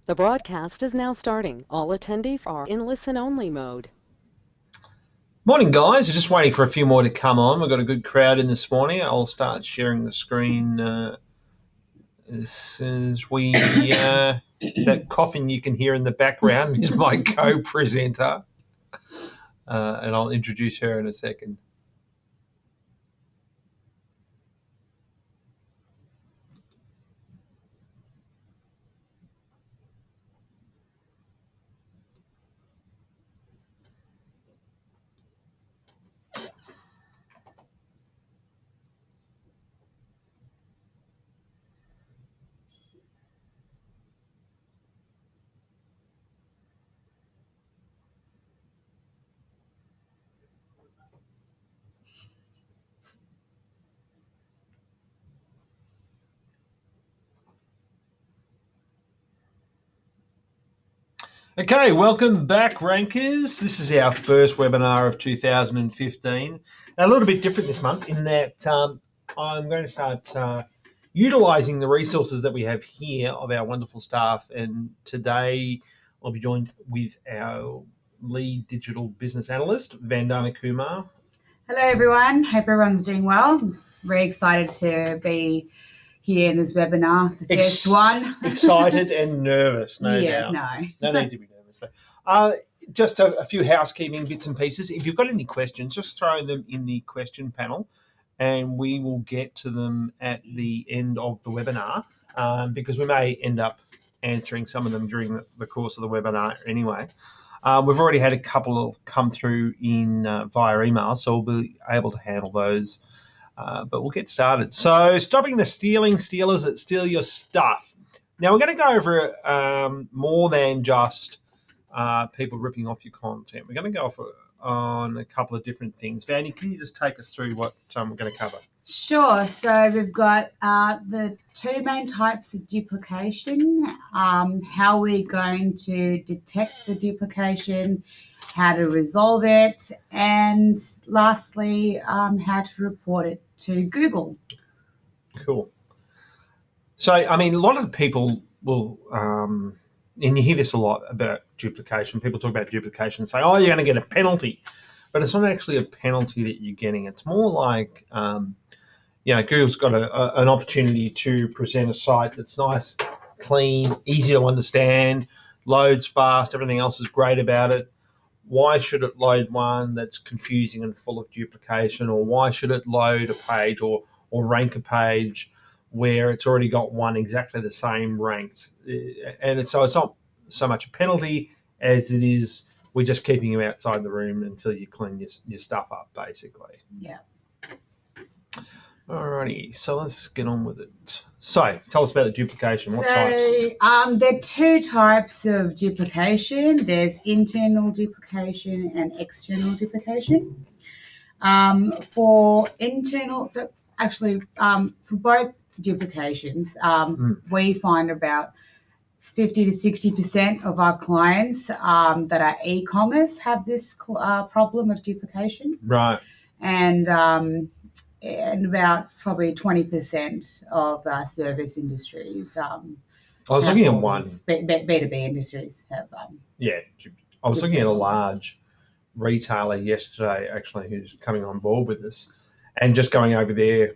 The broadcast is now starting. All attendees are in listen-only mode. Morning, guys. We're just waiting for a few more to come on. We've got a good crowd in this morning. I'll start sharing the screen as soon as we... that coughing you can hear in the background is my co-presenter, and I'll introduce her in a second. Okay, welcome back, Rankers. This is our first webinar of 2015. A little bit different this month in that I'm going to start utilising the resources that we have here of our wonderful staff. And today I'll be joined with our lead digital business analyst, Vandana Kumar. Hello, everyone. Hope everyone's doing well. I'm very excited to be here in this webinar, the first one. Excited and nervous, no doubt. No need to be nervous though. Just a few housekeeping bits and pieces. If you've got any questions, just throw them in the question panel and we will get to them at the end of the webinar because we may end up answering some of them during the course of the webinar anyway. We've already had a couple of come through in via email, so we'll be able to handle those. But we'll get started. So stopping the stealers that steal your stuff. Now we're going to go over more than just people ripping off your content. We're going to go on a couple of different things. Vanny, can you just take us through what we're going to cover? Sure. So we've got the two main types of duplication, how we're going to detect the duplication, how to resolve it, and lastly, how to report it to Google. Cool. So, I mean, a lot of people will, and you hear this a lot about duplication. People talk about duplication and say, oh, you're going to get a penalty. But it's not actually a penalty that you're getting. It's more like, Google's got an opportunity to present a site that's nice, clean, easy to understand, loads fast, everything else is great about it. Why should it load one that's confusing and full of duplication, or why should it load a page or rank a page where it's already got one exactly the same ranked? And so it's not so much a penalty as it is we're just keeping you outside the room until you clean your stuff up, basically. Yeah. Alrighty, so let's get on with it. So, tell us about the duplication. What types? There are two types of duplication. There's internal duplication and external duplication. For internal, so actually, for both duplications, we find about 50 to 60% of our clients that are e-commerce have this problem of duplication. Right. And about probably 20% of service industries. I was looking at one. B2B industries have. I was looking at a large retailer yesterday, actually, who's coming on board with this, and just going over their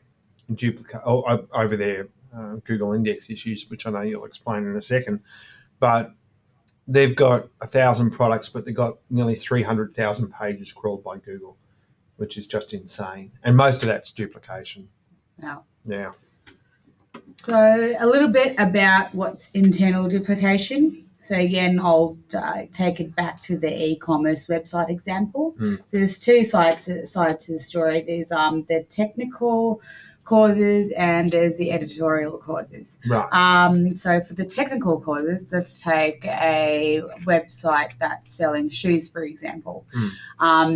Google Index issues, which I know you'll explain in a second. But they've got 1,000 products, but they've got nearly 300,000 pages crawled by Google, which is just insane. And most of that's duplication. Yeah. So a little bit about what's internal duplication. So again, I'll take it back to the e-commerce website example. There's two sides to the story. There's the technical causes and there's the editorial causes. Right. So for the technical causes, let's take a website that's selling shoes, for example.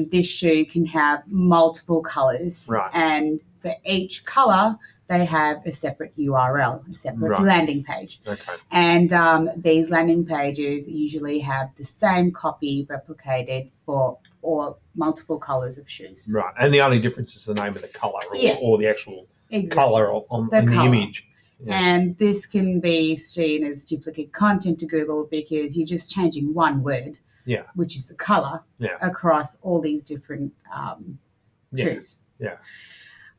This shoe can have multiple colors. Right. And for each color, they have a separate URL, a separate landing page. Okay. And these landing pages usually have the same copy replicated for multiple colors of shoes. Right. And the only difference is the name of the color or the actual color in the image. Yeah. And this can be seen as duplicate content to Google because you're just changing one word, Yeah. which is the color, Yeah. across all these different Yeah. truths. Yeah.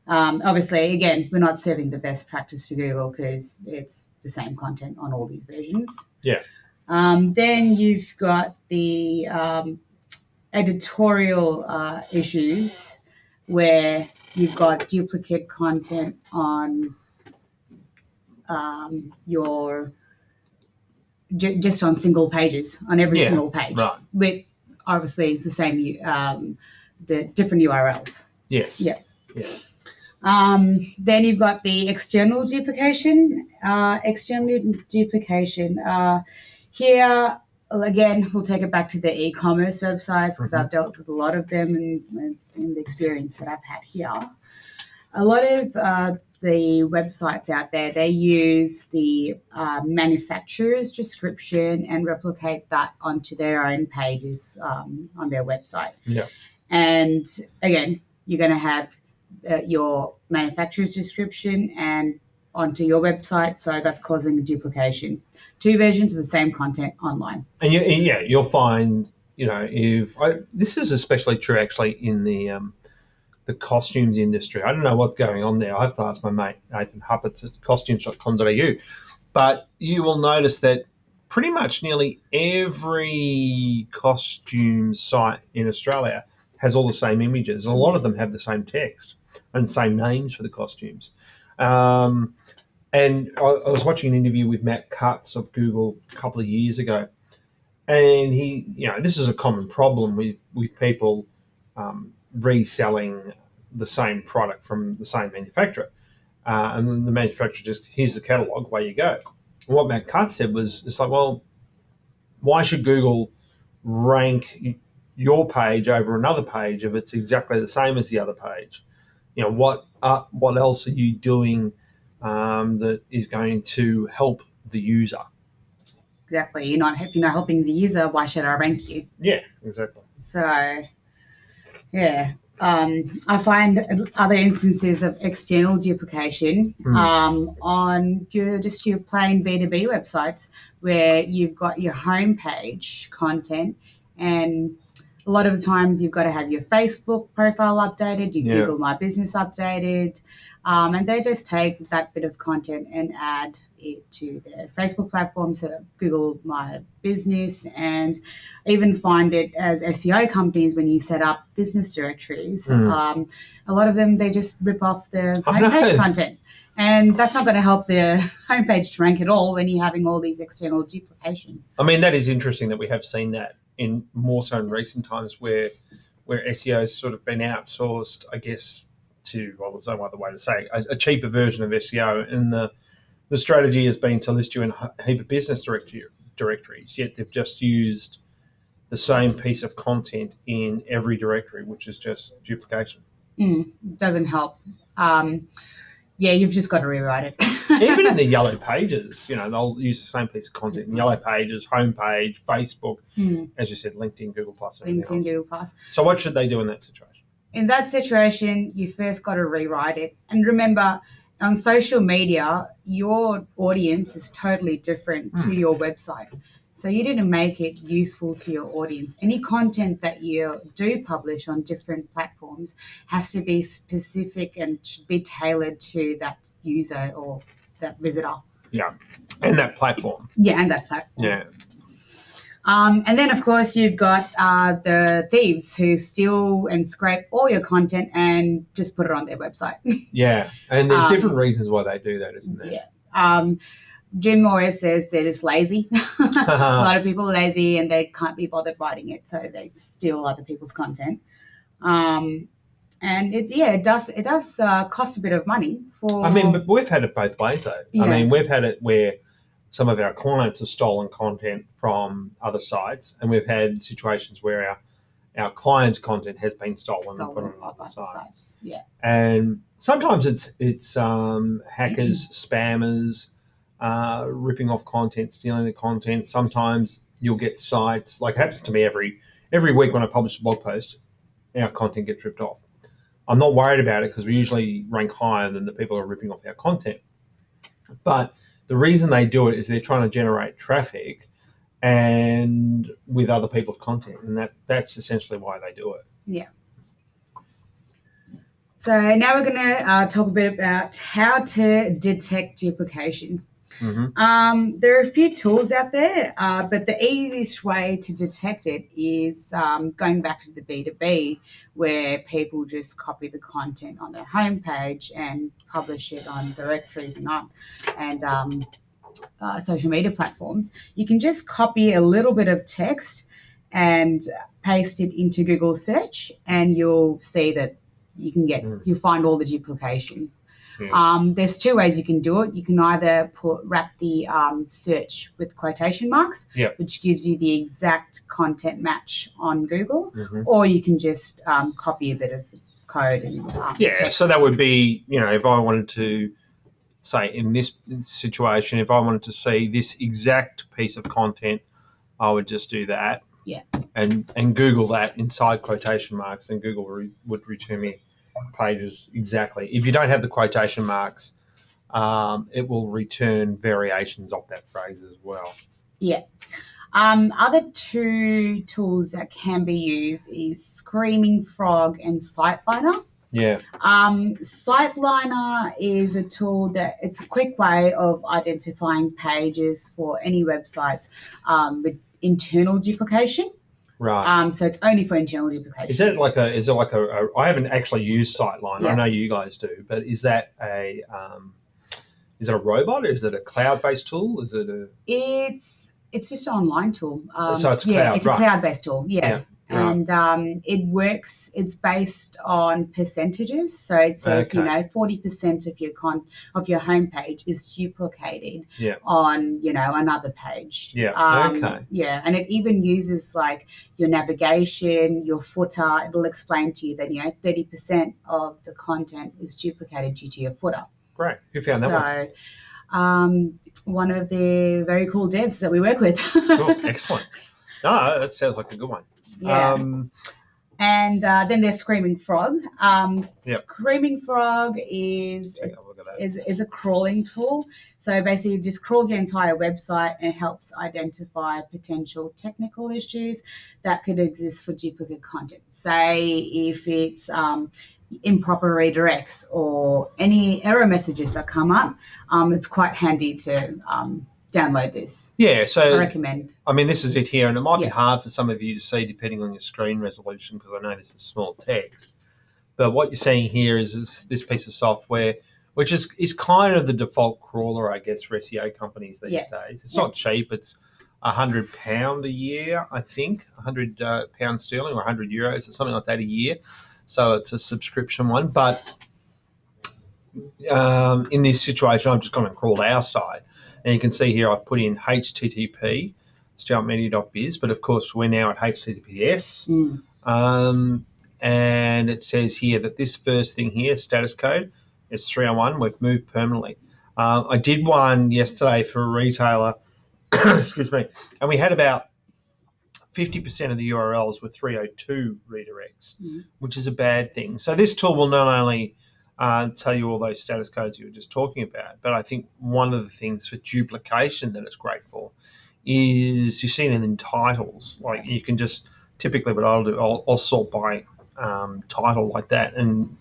Obviously, again, we're not serving the best practice to Google because it's the same content on all these versions. Yeah. Then you've got the editorial issues where you've got duplicate content on your just on single pages, on every Yeah, single page, right. with obviously the same the different URLs. Yes. Yeah. Yeah. Then you've got the external duplication. Here, again, we'll take it back to the e-commerce websites because I've dealt with a lot of them in the experience that I've had here. A lot of the websites out there, they use the manufacturer's description and replicate that onto their own pages on their website. Yeah. And again, you're going to have your manufacturer's description and onto your website, so that's causing duplication. Two versions of the same content online. And you'll find, this is especially true actually in the costumes industry. I don't know what's going on there. I have to ask my mate Nathan Huppets at costumes.com.au. But you will notice that pretty much nearly every costume site in Australia has all the same images. And a lot of them have the same text and same names for the costumes. And I was watching an interview with Matt Cutts of Google a couple of years ago. And this is a common problem with people reselling the same product from the same manufacturer. And then the manufacturer just, here's the catalog, away you go. And what Matt Cutts said was, it's like, well, why should Google rank your page over another page if it's exactly the same as the other page? What else are you doing that is going to help the user? Exactly. If you're not helping the user, why should I rank you? Yeah, exactly. So, yeah. I find other instances of external duplication on your plain B2B websites where you've got your homepage content, and a lot of the times you've got to have your Facebook profile updated, your Google My Business updated, and they just take that bit of content and add it to their Facebook platform, so Google My Business, and even find it as SEO companies when you set up business directories. A lot of them, they just rip off the homepage content. And that's not going to help the homepage to rank at all when you're having all these external duplication. I mean, that is interesting that we have seen that in more so in recent times where SEO has sort of been outsourced, I guess, to, well, there's no other way to say it, a cheaper version of SEO. And the strategy has been to list you in a heap of business directories, yet they've just used the same piece of content in every directory, which is just duplication. Doesn't help. You've just got to rewrite it. Even in the yellow pages, they'll use the same piece of content in yellow pages, homepage, Facebook, as you said, LinkedIn, Google+. LinkedIn, Google+. So what should they do in that situation? In that situation, you first got to rewrite it. And remember, on social media, your audience is totally different to your website. So you need to make it useful to your audience. Any content that you do publish on different platforms has to be specific and should be tailored to that user or that visitor. Yeah, and that platform. Yeah, and that platform. Yeah. And then, of course, you've got the thieves who steal and scrape all your content and just put it on their website. Yeah, and there's different reasons why they do that, isn't there? Yeah. Jim always says they're just lazy. A lot of people are lazy and they can't be bothered writing it, so they steal other people's content. And it does cost a bit of money for. I mean, but we've had it both ways though. Yeah. I mean, we've had it where some of our clients have stolen content from other sites, and we've had situations where our clients' content has been stolen and put on other sites. Yeah. And sometimes it's hackers, spammers. Ripping off content, stealing the content. Sometimes you'll get sites, like it happens to me every week when I publish a blog post, our content gets ripped off. I'm not worried about it because we usually rank higher than the people who are ripping off our content. But the reason they do it is they're trying to generate traffic and with other people's content, and that's essentially why they do it. Yeah. So now we're going to talk a bit about how to detect duplication. Mm-hmm. There are a few tools out there, but the easiest way to detect it is going back to the B2B, where people just copy the content on their homepage and publish it on directories and social media platforms. You can just copy a little bit of text and paste it into Google search, and you'll see that you'll find all the duplication. Yeah. There's two ways you can do it. You can either wrap the search with quotation marks, Yep. which gives you the exact content match on Google, Mm-hmm. or you can just copy a bit of code and text. So that would be, if I wanted to say in this situation, if I wanted to see this exact piece of content, I would just do that. Yeah. And Google that inside quotation marks, and Google would return me pages exactly. If you don't have the quotation marks, it will return variations of that phrase as well. Yeah. Other two tools that can be used is Screaming Frog and Siteliner. Yeah. Siteliner is a tool that it's a quick way of identifying pages for any websites with internal duplication. Right. So it's only for internal duplication. Is it like a I haven't actually used Siteliner. Yeah. I know you guys do, but is that a robot, or is it a cloud-based tool? Is it a It's just an online tool. So it's cloud, yeah, it's right. a cloud-based tool. Yeah. Right. And it works. It's based on percentages. So it says, Okay. 40% of your homepage is duplicated Yeah. on, another page. Yeah. Okay. Yeah, and it even uses like your navigation, your footer. It'll explain to you that 30% of the content is duplicated due to your footer. Great. Who found that one? One of the very cool devs that we work with. Cool. Excellent. No, that sounds like a good one. Yeah. And then there's Screaming Frog. Yep. Screaming Frog is Take a look at that. is a crawling tool. So basically it just crawls your entire website and helps identify potential technical issues that could exist for duplicate content. Say if it's improper redirects or any error messages that come up, it's quite handy to download this. Yeah, so I recommend. I mean, this is it here, and it might be Yeah. hard for some of you to see depending on your screen resolution because I know this is small text. But what you're seeing here is this piece of software, which is kind of the default crawler, I guess, for SEO companies these Yes. days. It's not cheap. It's £100 a year, I think, £100 sterling or €100 or something like that a year. So it's a subscription one. But in this situation, I've just gone and crawled our site. And you can see here I've put in HTTP, stuartmedia.biz, but of course we're now at HTTPS. And it says here that this first thing here, status code, is 301. We've moved permanently. I did one yesterday for a retailer, excuse me, and we had about 50% of the URLs were 302 redirects, which is a bad thing. So this tool will not only tell you all those status codes you were just talking about, but I think one of the things for duplication that it's great for is you see it in titles. Like you can just typically what I'll do, I'll sort by title like that, and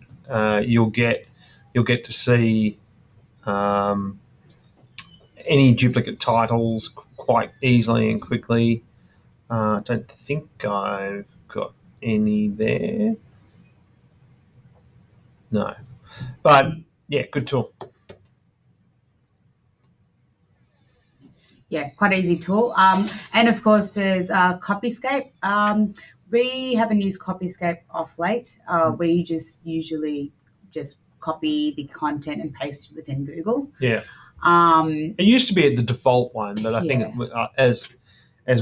you'll get to see any duplicate titles quite easily and quickly. I don't think I've got any there. No. But, yeah, good tool. Yeah, quite an easy tool. And, of course, there's Copyscape. We haven't used Copyscape off late. We just usually just copy the content and paste it within Google. Yeah. It used to be the default one, but I think as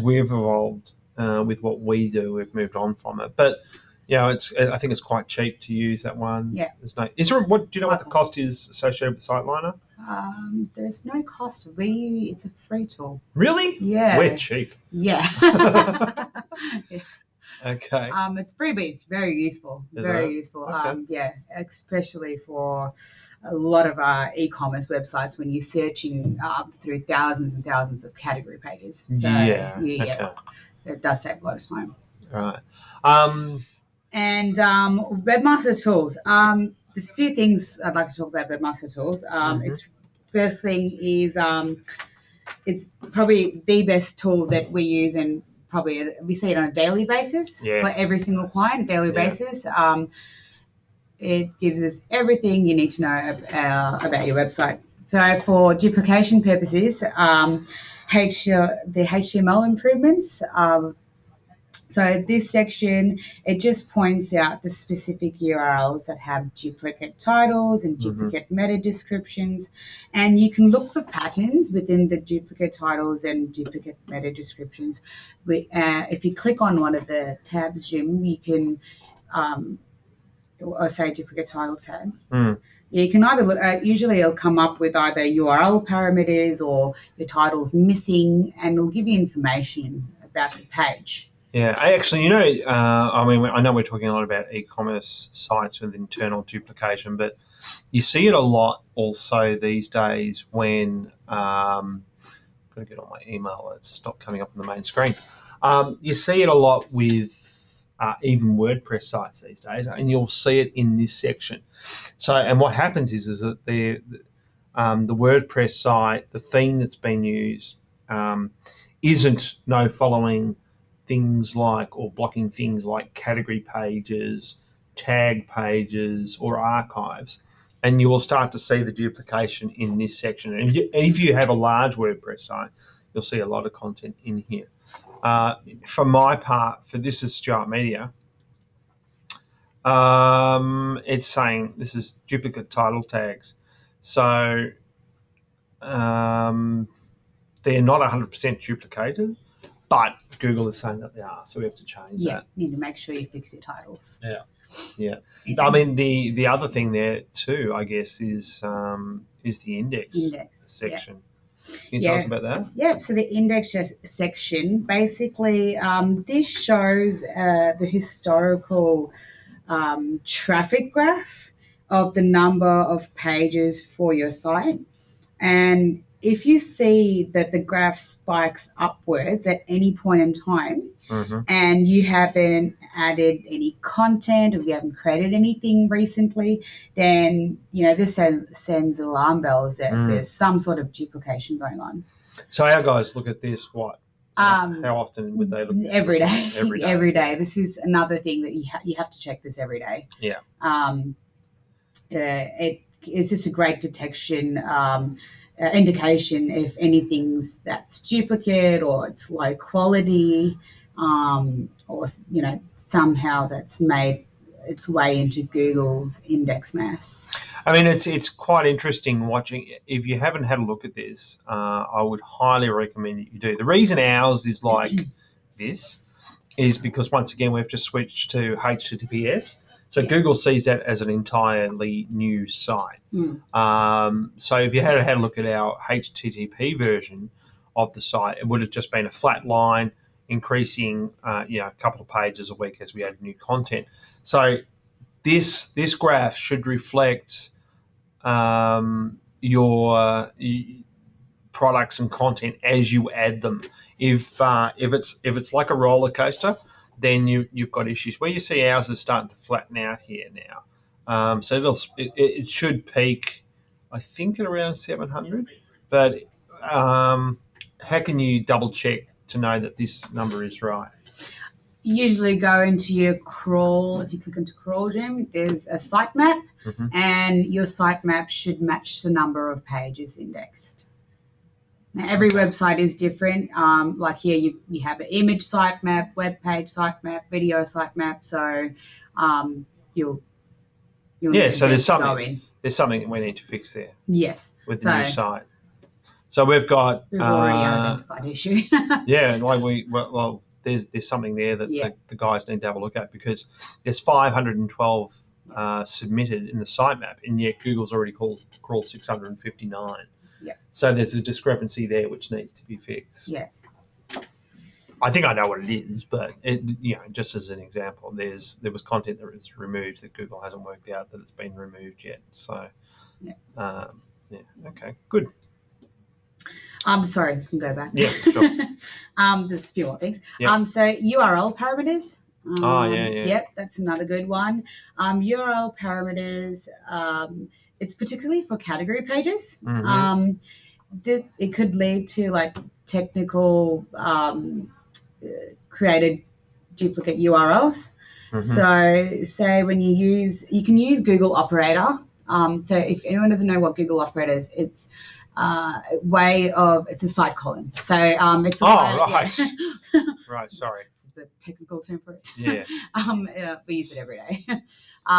we've evolved with what we do, we've moved on from it. But I think it's quite cheap to use that one. Yeah. Do you know what the cost is associated with Siteliner? There's no cost. It's a free tool. Really? Yeah. We're cheap. Yeah. Yeah. Okay. It's free, but it's very useful. Very useful. Okay. Yeah, especially for a lot of e-commerce websites when you're searching through thousands and thousands of category pages. So Okay. It does take a lot of time. Right. And Webmaster Tools. There's a few things I'd like to talk about Webmaster Tools. It's first thing is it's probably the best tool that we use, and probably we see it on a daily basis for every single client, daily basis. It gives us everything you need to know about your website. So for duplication purposes, the HTML improvements. So this section, it just points out the specific URLs that have duplicate titles and duplicate meta descriptions. And you can look for patterns within the duplicate titles and duplicate meta descriptions. If you click on one of the tabs, Jim, you can, or say duplicate title tab. You can either look, usually it'll come up with either URL parameters or your title's missing, and it'll give you information about the page. Yeah, I actually, I know we're talking a lot about e-commerce sites with internal duplication, but you see it a lot also these days when I'm going to get on my email. It's stopped coming up on the main screen. You see it a lot with even WordPress sites these days, and you'll see it in this section. So, and what happens is that the WordPress site, the theme that's been used, isn't following things like, or blocking things like category pages, tag pages, or archives, and you will start to see the duplication in this section. And if you have a large WordPress site, you'll see a lot of content in here. For my part, for This Is Stuart Media, it's saying this is duplicate title tags. So they're not 100% duplicated, but Google is saying that they are, so we have to change that. You need to make sure you fix your titles. Yeah. I mean, the other thing there too, I guess, is the index section. Can you tell us about that? Yeah, so the index section, basically, this shows the historical traffic graph of the number of pages for your site. And if you see that the graph spikes upwards at any point in time, and you haven't added any content, or you haven't created anything recently, then this sends alarm bells that there's some sort of duplication going on. So our guys look at this how often would they look at this? Every day. Every day. This is another thing that you have to check this every day. It's just a great detection indication if anything's that's duplicate, or it's low quality, or somehow that's made its way into Google's index mass. I mean, it's quite interesting watching. If you haven't had a look at this, I would highly recommend that you do. The reason ours is like this is because, once again, we've just switched to HTTPS. So Google sees that as an entirely new site. So if you had a look at our HTTP version of the site, it would have just been a flat line increasing a couple of pages a week as we add new content. So this graph should reflect your products and content as you add them. If it's like a roller coaster, then you've got issues. Where you see ours is starting to flatten out here now. So it should peak, I think, at around 700. But how can you double check to know that this number is right? Usually go into your crawl. If you click into crawl, Jim, there's a sitemap, and your sitemap should match the number of pages indexed. Now, every website is different. Like here, you have an image sitemap, web page sitemap, video sitemap. So you'll so there's something that we need to fix there. Yes. With the new site. So we've already identified issue. there's something there that the guys need to have a look at, because there's 512 submitted in the sitemap, and yet Google's already crawled 659. So there's a discrepancy there which needs to be fixed. Yes. I think I know what it is, but just as an example, there was content that was removed that Google hasn't worked out that it's been removed yet. So Yeah. Yeah. Okay. Good. Sorry, I can go back. Yeah. Sure. There's a few more things. Yep. So URL parameters. Yeah. Yep, that's another good one. URL parameters. It's particularly for category pages. Mhm. It could lead to like technical created duplicate URLs. Mhm. So say when you can use Google Operator. So if anyone doesn't know what Google Operator is, it's it's a site colon. So it's a right. Yeah. Right. Sorry. This is the technical term for it. Yeah. We use it every day.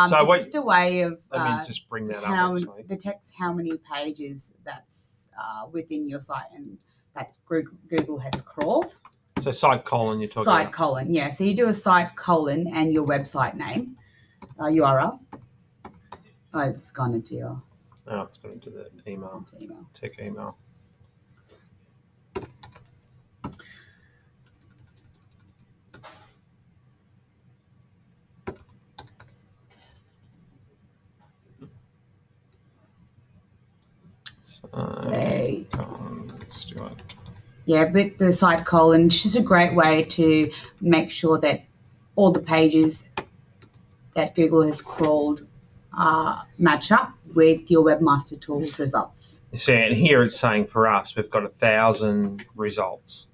So it's just a way of let me just bring that up. Actually, detects how many pages that's within your site and that Google has crawled. So site colon you're talking Site about. colon, yeah. So you do a site colon and your website name, URL. Oh, it's gone into your Oh, it's gone into the email. Tech email. Stuart. Yeah, with the site colon, it's just a great way to make sure that all the pages that Google has crawled match up with your Webmaster Tools results. See, and here it's saying for us, we've got 1,000 results.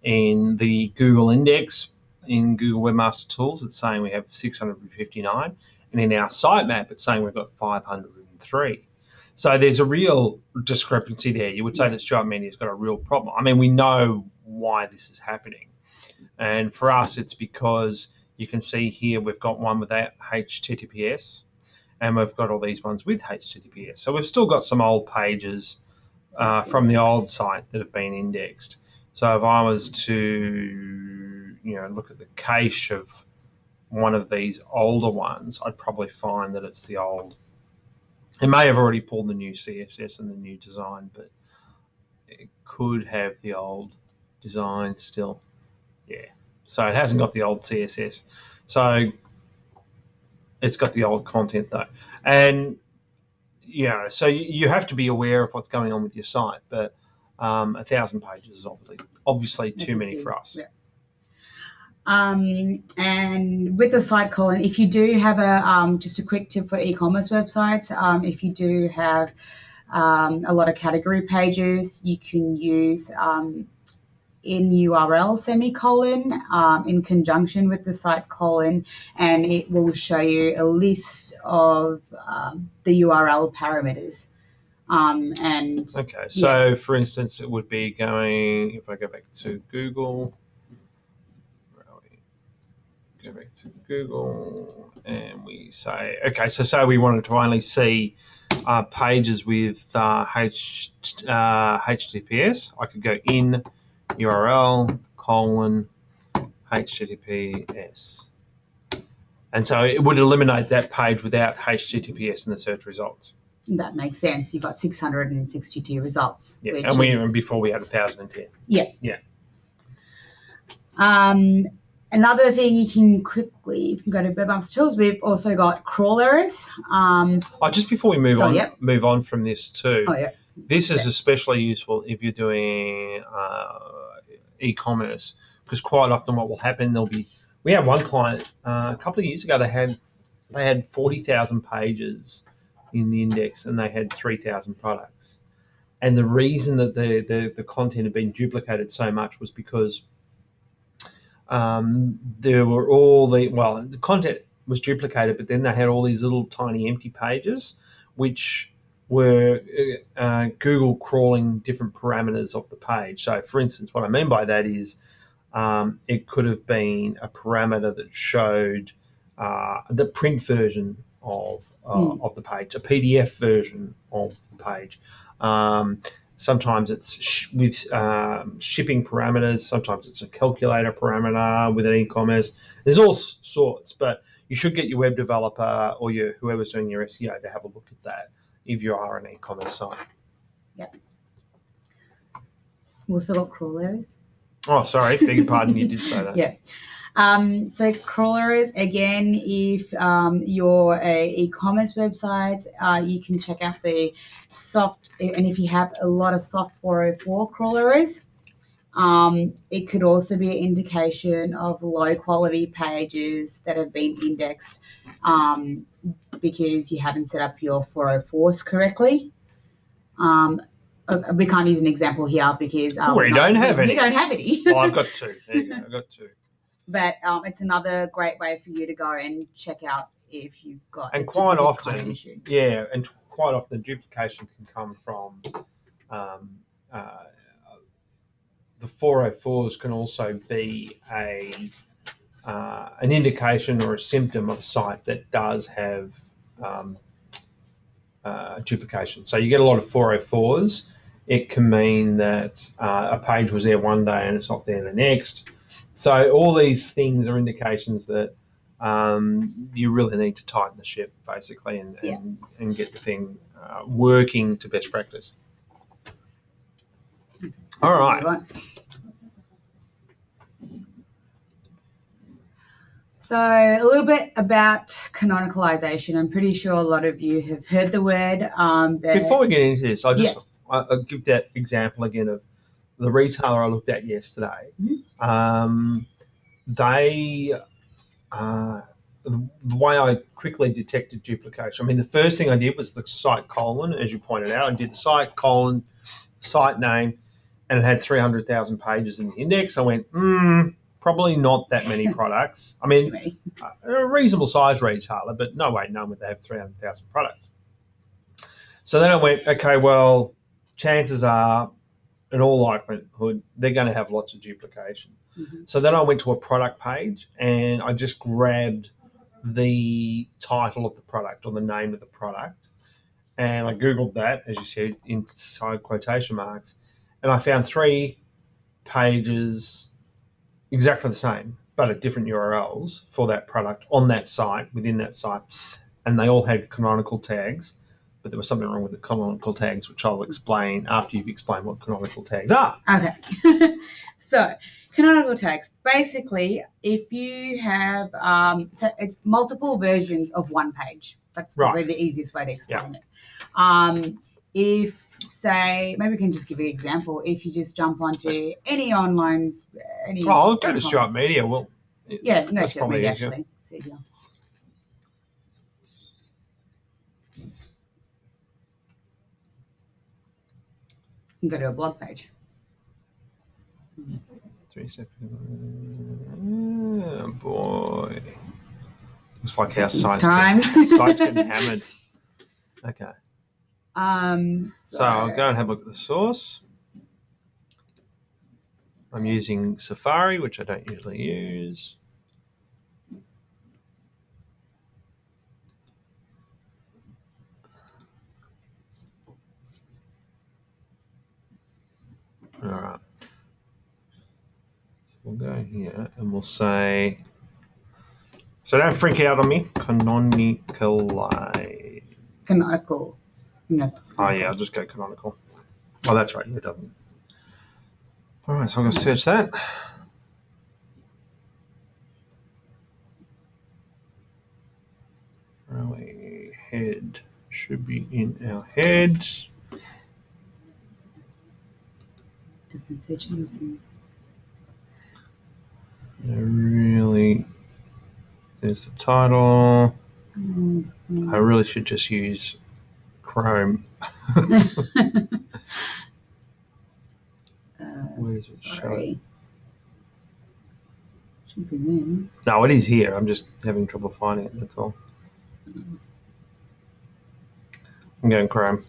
In the Google index, in Google Webmaster Tools, it's saying we have 659. And in our sitemap, it's saying we've got 503. So there's a real discrepancy there. You would say that Stuart Media's got a real problem. I mean, we know why this is happening. And for us, it's because you can see here we've got one without HTTPS and we've got all these ones with HTTPS. So we've still got some old pages from the old site that have been indexed. So if I was to, look at the cache of one of these older ones, I'd probably find that it's the old. It may have already pulled the new CSS and the new design, but it could have the old design still. Yeah. So it hasn't got the old CSS. So it's got the old content though. And so you have to be aware of what's going on with your site, but 1,000 pages is obviously too many for us. Yeah. And with the site colon, if you do have just a quick tip for e-commerce websites, if you do have a lot of category pages, you can use in URL semicolon in conjunction with the site colon, and it will show you a list of the URL parameters. Okay, so for instance, it would be going, if I go back to Google, and we say, okay, so say we wanted to only see pages with HTTPS, I could go in URL colon HTTPS. And so it would eliminate that page without HTTPS in the search results. That makes sense. You've got 662 results. Yeah, and before we had 1,010. Yeah. Yeah. Another thing you can go to Webmaster Tools. We've also got crawl errors. Just before we move on from this too. This is especially useful if you're doing e-commerce, because quite often what will happen, we had one client a couple of years ago. They had 40,000 pages in the index and they had 3,000 products. And the reason that the content had been duplicated so much was because there were the content was duplicated, but then they had all these little tiny empty pages, which were Google crawling different parameters of the page. So, for instance, what I mean by that is it could have been a parameter that showed the print version of the page, a PDF version of the page. Sometimes it's with shipping parameters. Sometimes it's a calculator parameter with an e-commerce. There's all sorts, but you should get your web developer or whoever's doing your SEO to have a look at that if you are an e-commerce site. Yep. We've also got crawl errors. Oh, sorry. Beg your pardon. You did say that. Yeah. So crawlers, again, if you're a e-commerce website, you can check out the soft, and if you have a lot of soft 404 crawlers, it could also be an indication of low quality pages that have been indexed because you haven't set up your 404s correctly. We can't use an example here because we don't have any. We don't have any. Well, I've got two. There you go. I've got two. But it's another great way for you to go and check out if you've got And a quite duplicate often, kind of issue. yeah, and quite often duplication can come from the 404s can also be an indication or a symptom of a site that does have duplication. So you get a lot of 404s. It can mean that a page was there one day and it's not there the next. So all these things are indications that you really need to tighten the ship, basically, and get the thing working to best practice. All right. So a little bit about canonicalization. I'm pretty sure a lot of you have heard the word. Before we get into this, I'll give that example again of the retailer I looked at yesterday. Mm-hmm. The way I quickly detected duplication, I mean, the first thing I did was the site colon, as you pointed out. I did the site colon, site name, and it had 300,000 pages in the index. I went, probably not that many products. I mean, a reasonable size retailer, but no way, no one would have 300,000 products. So then I went, okay, well, chances are, in all likelihood, they're going to have lots of duplication. Mm-hmm. So then I went to a product page and I just grabbed the title of the product or the name of the product, and I Googled that, as you said, inside quotation marks, and I found 3 pages exactly the same, but at different URLs for that product on that site, within that site, and they all had canonical tags, but there was something wrong with the canonical tags, which I'll explain after you've explained what canonical tags are. Okay. So canonical tags, basically, if you have, so it's multiple versions of one page. That's probably the easiest way to explain it. If, say, maybe we can just give you an example. If you just jump onto any online, I'll go to Stripe Media. Well, Stripe Media actually. It's easier. You can go to a blog page. 3 seconds. Oh, boy. Looks like our site's getting hammered. Okay. So I'll go and have a look at the source. I'm using Safari, which I don't usually use. All right. So we'll go here and we'll say, so don't freak out on me, canonical. No. Oh yeah, I'll just go canonical. Oh, that's right, it doesn't. All right, so I'm going to search that. Railway head should be in our head. Doesn't search anything. Really, there's the title. I really should just use Chrome. Where's it showing? Should be there. No, it is here. I'm just having trouble finding it, that's all. I'm going Chrome.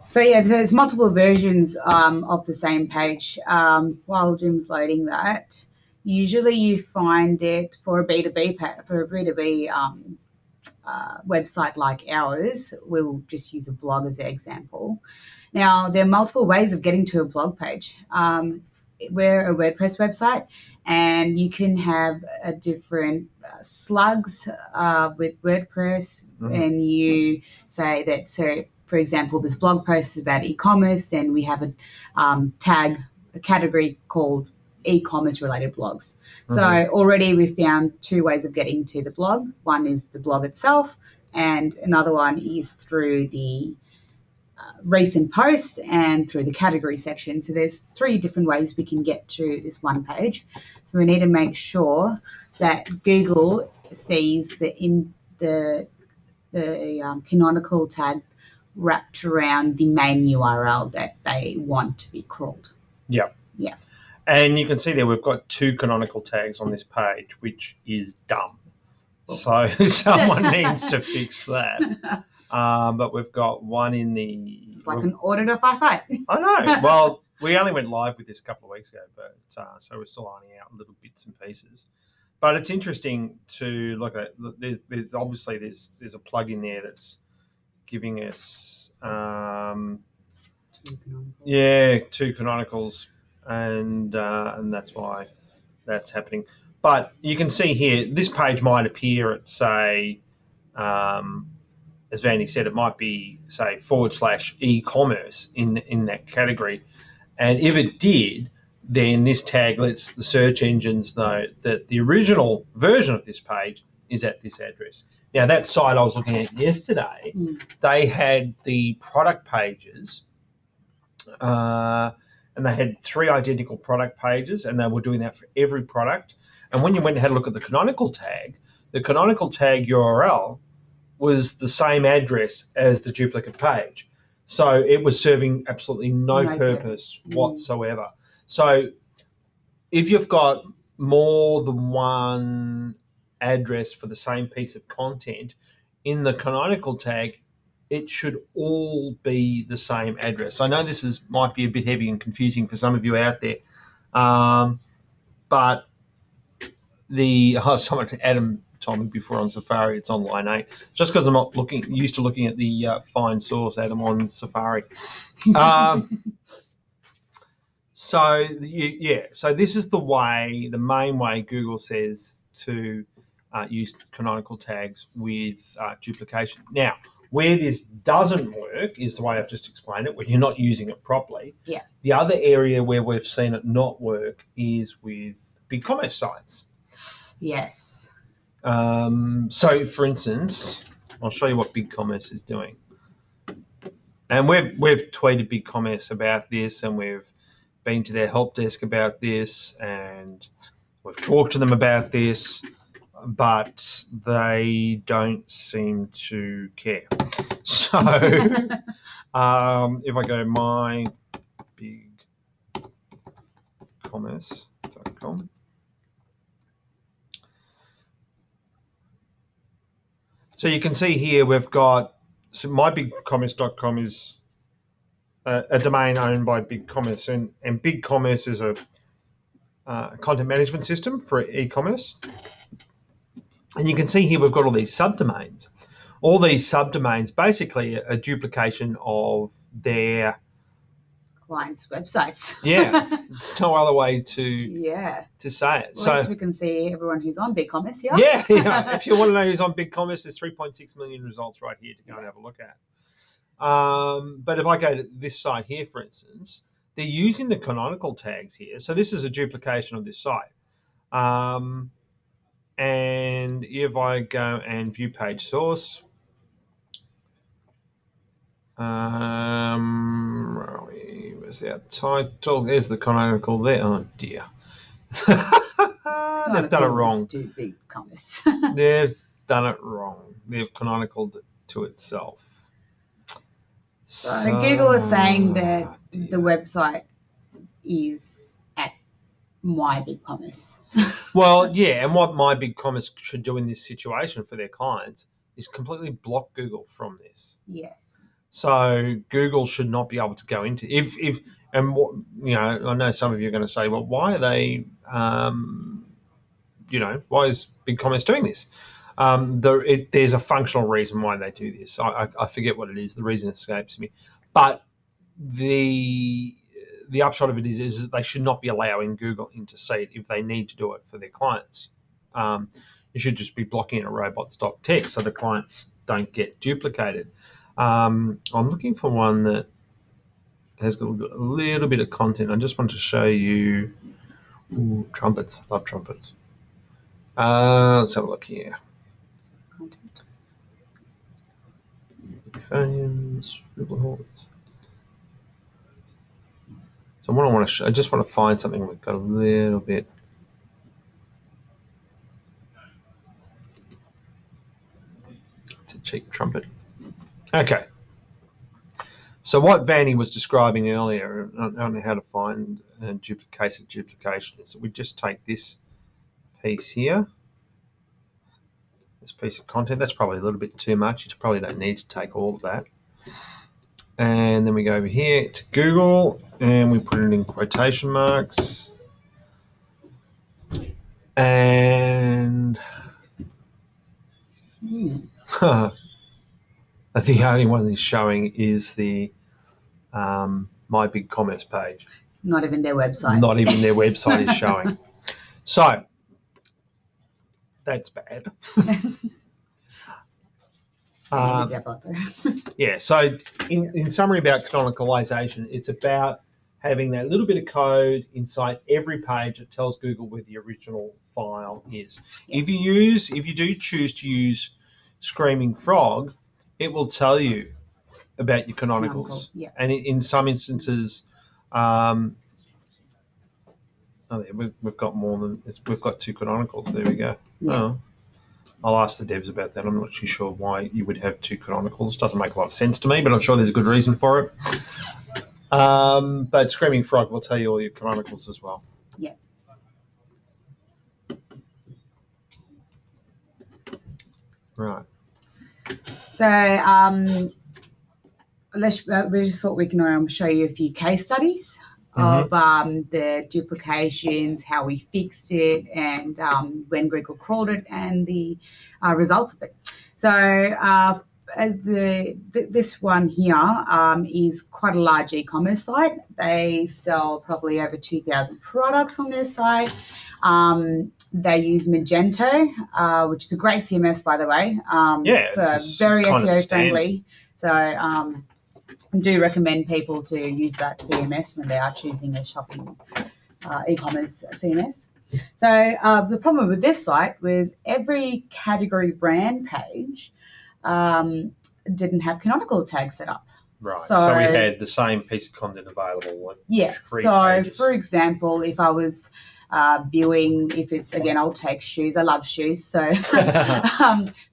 So yeah, there's multiple versions of the same page. While Jim's loading that, usually you find it for a B2B website like ours. We'll just use a blog as an example. Now, there are multiple ways of getting to a blog page. we're a WordPress website, and you can have a different slugs with WordPress, and you say that. So, for example, this blog post is about e-commerce, and we have a category called e-commerce related blogs. So already we've found two ways of getting to the blog. One is the blog itself, and another one is through the recent posts and through the category section. So there's three different ways we can get to this one page. So we need to make sure that Google sees the canonical tag wrapped around the main URL that they want to be crawled. Yep. Yeah. And you can see there we've got two canonical tags on this page, which is dumb. So someone needs to fix that. But we've got one in the... It's like an audit of our site. I know. Well, we only went live with this a couple of weeks ago, but so we're still ironing out little bits and pieces. But it's interesting to look at. There's obviously there's a plug in there that's giving us two canonicals, and that's why that's happening. But you can see here, this page might appear at, say, as Vandy said, it might be, say, / e-commerce in that category. And if it did, then this tag lets the search engines know that the original version of this page is at this address. Now, that site I was looking at yesterday, they had the product pages, and they had 3 identical product pages, and they were doing that for every product. And when you went and had a look at the canonical tag URL was the same address as the duplicate page. So it was serving absolutely no purpose whatsoever. So if you've got more than one address for the same piece of content, in the canonical tag, it should all be the same address. I know this might be a bit heavy and confusing for some of you out there, but Adam told me before on Safari it's on line 8. Just because I'm not used to looking at the find source, Adam, on Safari. So this is the main way Google says to use canonical tags with duplication. Now, where this doesn't work is the way I've just explained it, when you're not using it properly. Yeah. The other area where we've seen it not work is with BigCommerce sites. Yes. So, for instance, I'll show you what BigCommerce is doing. And we've tweeted BigCommerce about this, and we've been to their help desk about this, and we've talked to them about this, but they don't seem to care. So if I go to mybigcommerce.com, so you can see here we've got, so mybigcommerce.com is a domain owned by BigCommerce, and BigCommerce is a content management system for e-commerce. And you can see here we've got all these subdomains. All these subdomains basically a duplication of their clients' websites. Yeah, it's no other way to say it. Well, so we can see everyone who's on BigCommerce here. Yeah. If you want to know who's on BigCommerce, there's 3.6 million results right here to go and have a look at. But if I go to this site here, for instance, they're using the canonical tags here. So this is a duplication of this site. And if I go and view page source, where's our title? There's the canonical there. Oh dear. They've done it wrong. BigCommerce. They've done it wrong. They've canonicaled it to itself. So Google is saying that the website is at My BigCommerce. Well, yeah, and what My BigCommerce should do in this situation for their clients is completely block Google from this. Yes. So Google should not be able to go into I know some of you are going to say, well, why are they, why is BigCommerce doing this? There's a functional reason why they do this. I forget what it is. The reason escapes me. But the the upshot of it is that they should not be allowing Google intercede if they need to do it for their clients. You should just be blocking it at robots.tech so the clients don't get duplicated. I'm looking for one that has got a little bit of content. I just want to show you. Ooh, trumpets. Love trumpets. Let's have a look here. Content. Euphoniums, flugelhorns. So what I just want to find something we've got a little bit. It's a cheap trumpet. Okay. So what Vanny was describing earlier on how to find duplication is that we just take this piece here, this piece of content. That's probably a little bit too much. You probably don't need to take all of that. And then we go over here to Google and we put it in quotation marks. And the only one that's showing is the My Big Commerce page. Not even their website. Not even their website is showing. So that's bad. Yeah, so in summary about canonicalization, it's about having that little bit of code inside every page that tells Google where the original file is. Yeah. If you do choose to use Screaming Frog, it will tell you about your canonicals. Yeah. And in some instances, we've got more than we've got 2 canonicals. There we go. Yeah. Oh. I'll ask the devs about that. I'm not too sure why you would have 2 canonicals. Doesn't make a lot of sense to me, but I'm sure there's a good reason for it. But Screaming Frog will tell you all your canonicals as well. Yeah. Right. So we just thought we can show you a few case studies of the duplications, how we fixed it, and when Google crawled it, and the results of it. So as this one here is quite a large e-commerce site. They sell probably over 2,000 products on their site. They use Magento, which is a great CMS, by the way. Very SEO friendly. So I do recommend people to use that CMS when they are choosing a shopping e-commerce CMS. So the problem with this site was every category brand page didn't have canonical tags set up. Right. So we had the same piece of content available. Yeah. So pages. For example, if I was viewing, if it's, again, I'll take shoes. I love shoes. So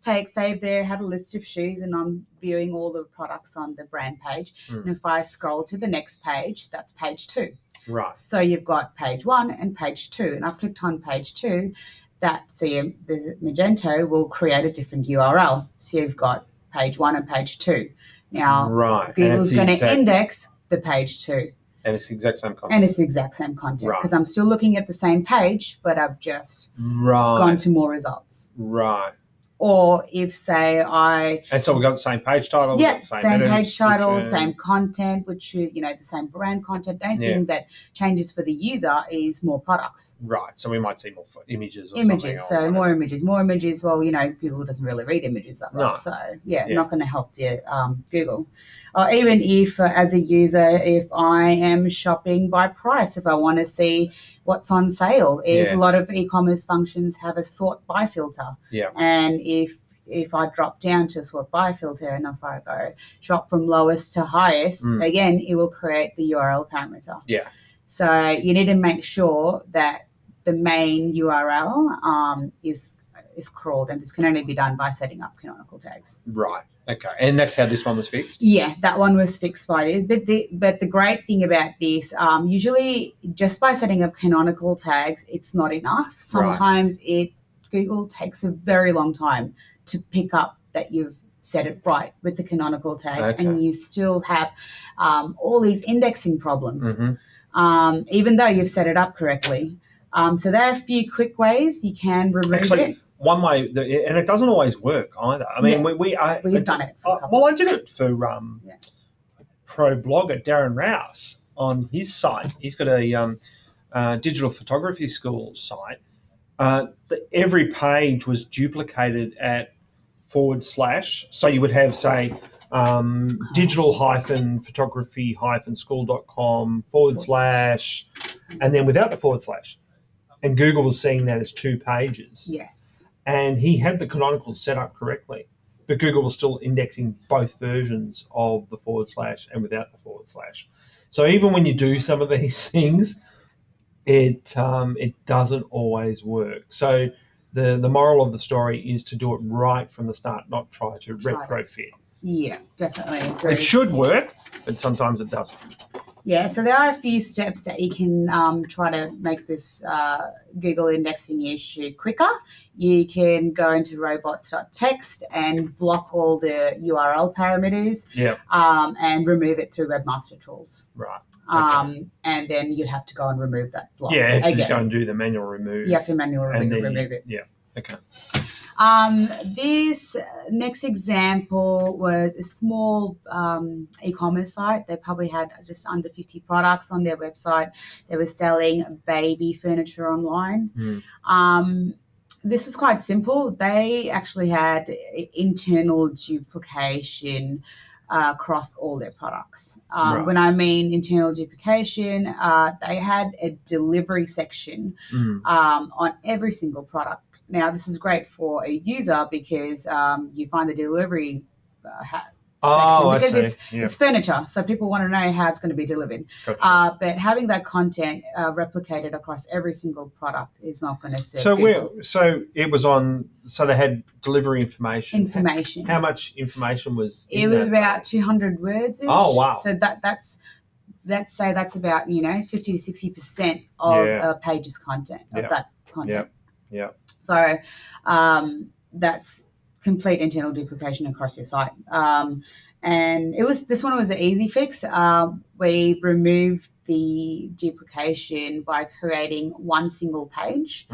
save there, have a list of shoes, and I'm viewing all the products on the brand page. And if I scroll to the next page, that's page 2. Right. So you've got page 1 and page 2. And I've clicked on page 2. The Magento will create a different URL. So you've got page 1 and page 2. Now, Google's going to index the page 2. And it's the exact same content. And it's the exact same content because I'm still looking at the same page, but I've just gone to more results. Right. Or if, say, And so we've got the same page title. Yeah, same page title, same content, which, the same brand content. The only thing that changes for the user is more products. Right. So we might see more images or something. Images. So more images. More images. Well, Google doesn't really read images that well. No. So, not going to help the Google. Or even if, as a user, if I am shopping by price, if I want to see what's on sale, if a lot of e-commerce functions have a sort by filter. Yeah. And if I drop down to a sort by filter and if I go shop from lowest to highest, again, it will create the URL parameter. Yeah. So you need to make sure that the main URL is crawled, and this can only be done by setting up canonical tags. Right. Okay. And that's how this one was fixed? Yeah, that one was fixed by this. But the great thing about this, usually just by setting up canonical tags, it's not enough. Sometimes Google takes a very long time to pick up that you've set it right with the canonical tags, and you still have all these indexing problems, even though you've set it up correctly. So there are a few quick ways you can remove it. One way, and it doesn't always work either. I mean, we've done it. I did it for pro blogger Darren Rouse on his site, he's got a digital photography school site. Every page was duplicated at / so you would have, say, digital-photography-school.com / and then without the / and Google was seeing that as 2 pages. Yes. And he had the canonicals set up correctly, but Google was still indexing both versions of the / and without the / So even when you do some of these things, it doesn't always work. So the moral of the story is to do it right from the start, not try to retrofit. Yeah, definitely agree. It should work, but sometimes it doesn't. Yeah, so there are a few steps that you can try to make this Google indexing issue quicker. You can go into robots.txt and block all the URL parameters. Yeah. And remove it through Webmaster Tools. Right. And then you'd have to go and remove that block. Yeah, you have to again. go and do the manual remove. You have to manually remove it. Yeah, okay. This next example was a small e-commerce site. They probably had just under 50 products on their website. They were selling baby furniture online. This was quite simple. They actually had internal duplication across all their products. Right. When I mean internal duplication, they had a delivery section on every single product. Now, this is great for a user because you find the delivery section because it's furniture, so people want to know how it's going to be delivered. Gotcha. But having that content replicated across every single product is not going to serve So it was on. So they had delivery information. How much information was? It was about 200 words. Oh wow! So let's say that's about 50 to 60% of a page's content of that content. Yeah. So that's complete internal duplication across your site. And this one was an easy fix. We removed the duplication by creating one single page,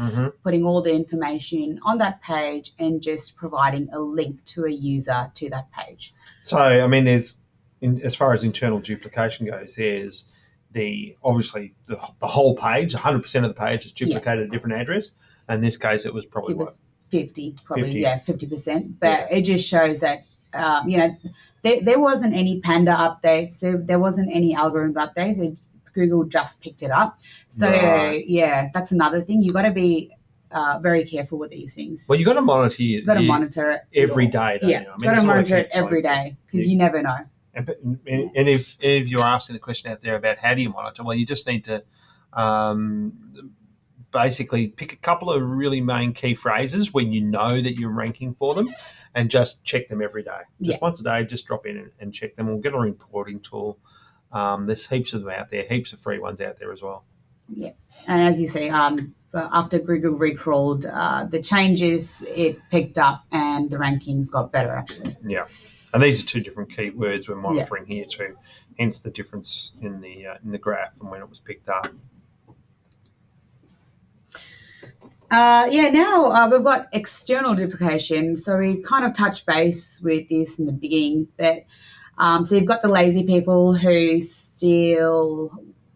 putting all the information on that page and just providing a link to a user to that page. So, I mean, as far as internal duplication goes, there's obviously the whole page, 100% of the page is duplicated at a different address. In this case, it was probably 50, probably 50%. But it just shows that there wasn't any Panda updates, there wasn't any algorithm updates. Google just picked it up. So that's another thing. You got to be very careful with these things. Well, you got to monitor it. You got to monitor it every day. Don't you? I mean, got to monitor it every day because you never know. And if you're asking the question out there about how do you monitor, well, you just need to basically pick a couple of really main key phrases when you know that you're ranking for them and just check them every day. Just once a day, just drop in and check them. We'll get a reporting tool. There's heaps of them out there, heaps of free ones out there as well. Yeah, and as you say, after Google recrawled the changes, it picked up and the rankings got better actually. Yeah. And these are 2 different keywords we're monitoring here too, hence the difference in the graph and when it was picked up. Now we've got external duplication. So we kind of touched base with this in the beginning, but so you've got the lazy people who steal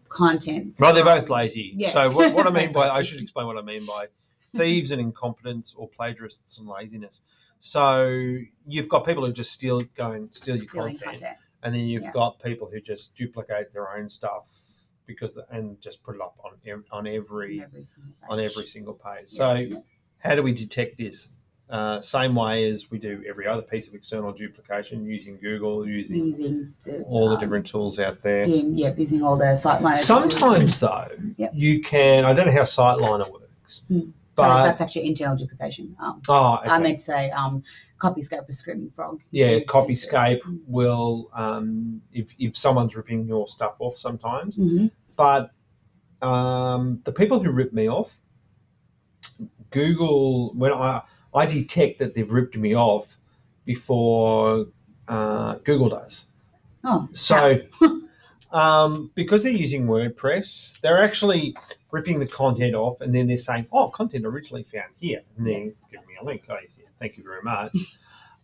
content. Well, they're both lazy. Yeah. So what I mean by, I should explain what I mean by thieves and incompetence or plagiarists and laziness. So you've got people who just steal your content. And then you've got people who just duplicate their own stuff and just put it up on every single page. So how do we detect this? Same way as we do every other piece of external duplication, using Google, using all the different tools out there. Using all the SiteLiner. Sometimes though, you can. I don't know how SiteLiner works. Sorry, that's actually internal duplication. Okay. I meant to say Copyscape or Screaming Frog. Yeah, Copyscape will, if someone's ripping your stuff off sometimes. But the people who rip me off, Google, when I detect that they've ripped me off before Google does. Oh. So because they're using WordPress, they're actually ripping the content off and then they're saying, content originally found here. And then give me a link. Oh, yeah, thank you very much.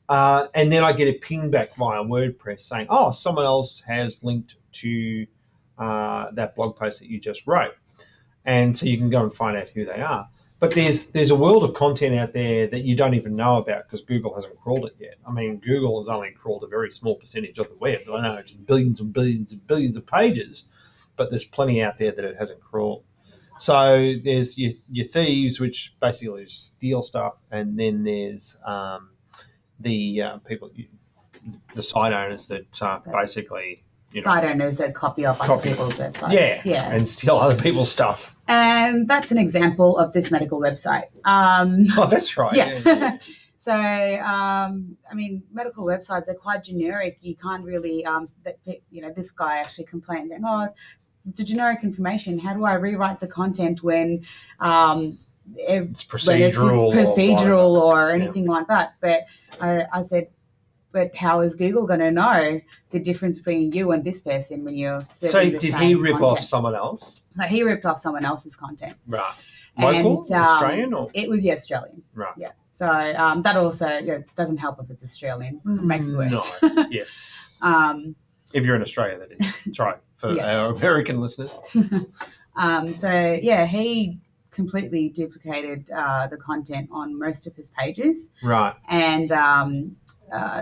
And then I get a ping back via WordPress saying, someone else has linked to that blog post that you just wrote. And so you can go and find out who they are. But there's a world of content out there that you don't even know about because Google hasn't crawled it yet. I mean, Google has only crawled a very small percentage of the web. I know it's billions and billions and billions of pages, but there's plenty out there that it hasn't crawled. So there's your thieves, which basically steal stuff, and then there's the people, the site owners that basically, site owners that copy off other people's websites. Yeah, and steal other people's stuff. And that's an example of this medical website. Oh, that's right. Yeah. So, I mean, medical websites are quite generic. You can't really, this guy actually complained, oh, it's a generic information. How do I rewrite the content when it's procedural or anything like that? But I said, but how is Google going to know the difference between you and this person when you're serving the same content? So did he rip off someone else? So he ripped off someone else's content. Right. Local? And, Australian? Or? It was Australian. Right. Yeah. So that also doesn't help if it's Australian. It makes it worse. No. Yes. If you're in Australia, that is. That's right. For our American listeners. So, yeah, he completely duplicated the content on most of his pages. Right. And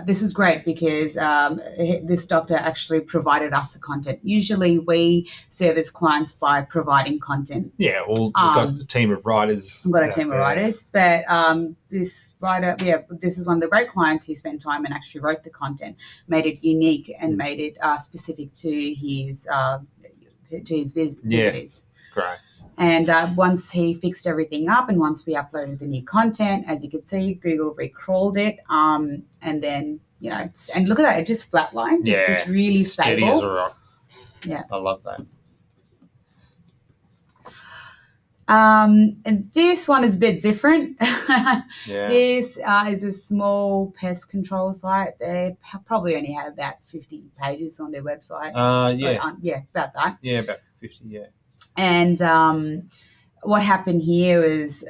this is great because this doctor actually provided us the content. Usually we service clients by providing content. Yeah, well, we've got a team of writers. We've got a team of writers, but this writer, this is one of the great clients who spent time and actually wrote the content, made it unique and made it specific to his visitors. Great. And once he fixed everything up and once we uploaded the new content, as you can see, Google recrawled it. And then, and look at that, it just flatlines. Yeah, it's just really steady stable. As a rock. Yeah. I love that. And this one is a bit different. Yeah. This is a small pest control site. They probably only have about 50 pages on their website. Yeah. About that. Yeah, about 50, yeah. And what happened here is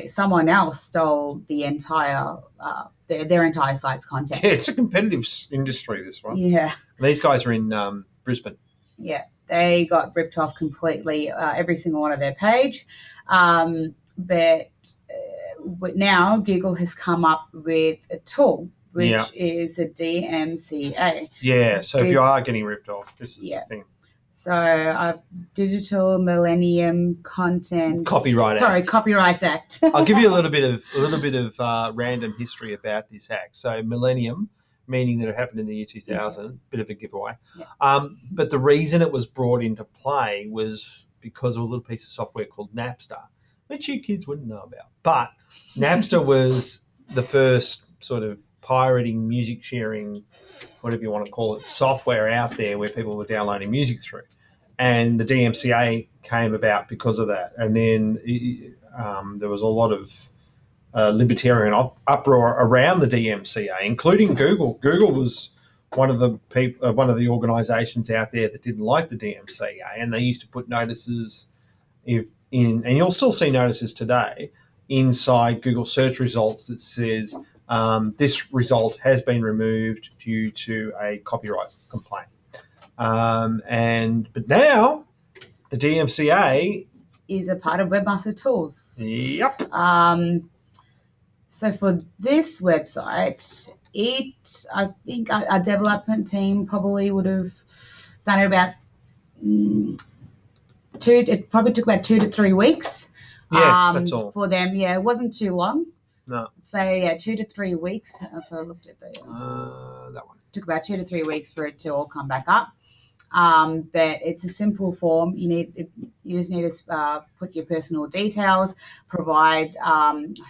someone else stole the entire their entire site's content. Yeah, it's a competitive industry, this one. Yeah. These guys are in Brisbane. Yeah, they got ripped off completely, every single one of their page. But now Google has come up with a tool, which is the DMCA. Yeah, so if you are getting ripped off, this is the thing. So Digital Millennium Content Copyright Act. I'll give you a little bit of random history about this act. So Millennium, meaning that it happened in the year 2000, bit of a giveaway. Yeah. But the reason it was brought into play was because of a little piece of software called Napster, which you kids wouldn't know about. But Napster was the first sort of pirating, music sharing, whatever you want to call it, software out there where people were downloading music through. And the DMCA came about because of that. And then there was a lot of libertarian uproar around the DMCA, including Google. Google was one of the organisations out there that didn't like the DMCA, and they used to put notices and you'll still see notices today inside Google search results that says this result has been removed due to a copyright complaint. But now the DMCA is a part of Webmaster Tools. Yep. So for this website, I think our development team probably would have done it about it probably took about 2 to 3 weeks. Yeah, that's all. For them, it wasn't too long. No. So 2 to 3 weeks. If I looked at that one, took about 2 to 3 weeks for it to all come back up. But it's a simple form. You just need to put your personal details, provide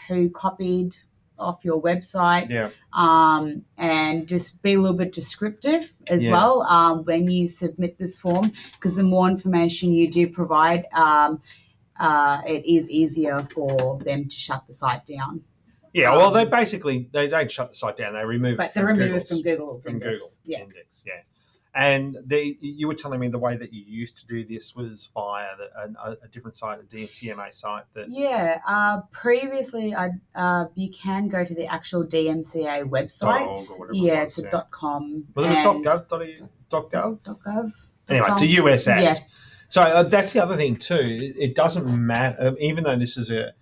who copied off your website, and just be a little bit descriptive as well when you submit this form, because the more information you do provide, it is easier for them to shut the site down. Yeah, well, they don't shut the site down. They remove it from Google's index. Index, yeah. And you were telling me the way that you used to do this was via a different site, a DCMA site. Previously, you can go to the actual DMCA website. .org or whatever it's a .com. Was it a .gov? .gov? .gov. Anyway, it's a US Act. Yeah. So that's the other thing too. It doesn't matter, even though this is a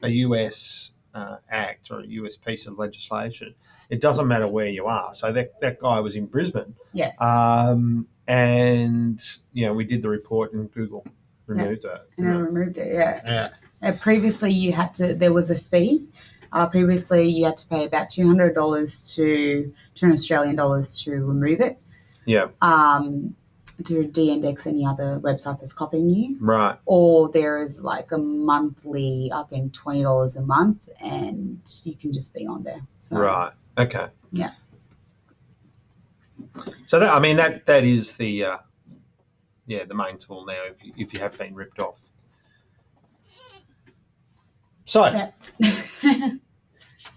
US Act or a US piece of legislation, it doesn't matter where you are. So that guy was in Brisbane. Yes. And, we did the report and Google removed it. And I removed it, yeah. Yeah. Previously, there was a fee. Previously, you had to pay about $200 to Australian dollars to remove it. Yeah. To de-index any other websites that's copying you. Right. Or there is like a monthly, I think $20 a month, and you can just be on there. So, right. Okay. Yeah. So that is the main tool now if you have been ripped off. So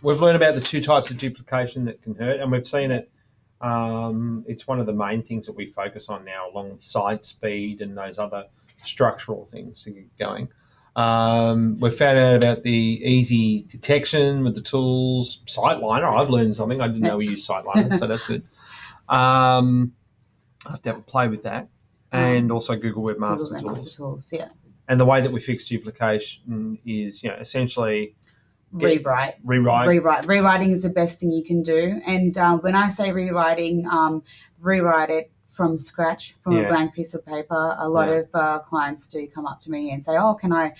we've learned about the two types of duplication that can hurt, and we've seen it. It's one of the main things that we focus on now, along with site speed and those other structural things to get going. We've found out about the easy detection with the tools. SiteLiner, I've learned something. I didn't know we used SiteLiner, so that's good. I have to have a play with that. And also Google Webmaster Tools. Yeah. And the way that we fix duplication is, essentially Rewrite. Rewriting is the best thing you can do. And when I say rewriting, rewrite it from scratch, from a blank piece of paper. A lot of clients do come up to me and say, "Oh, can I,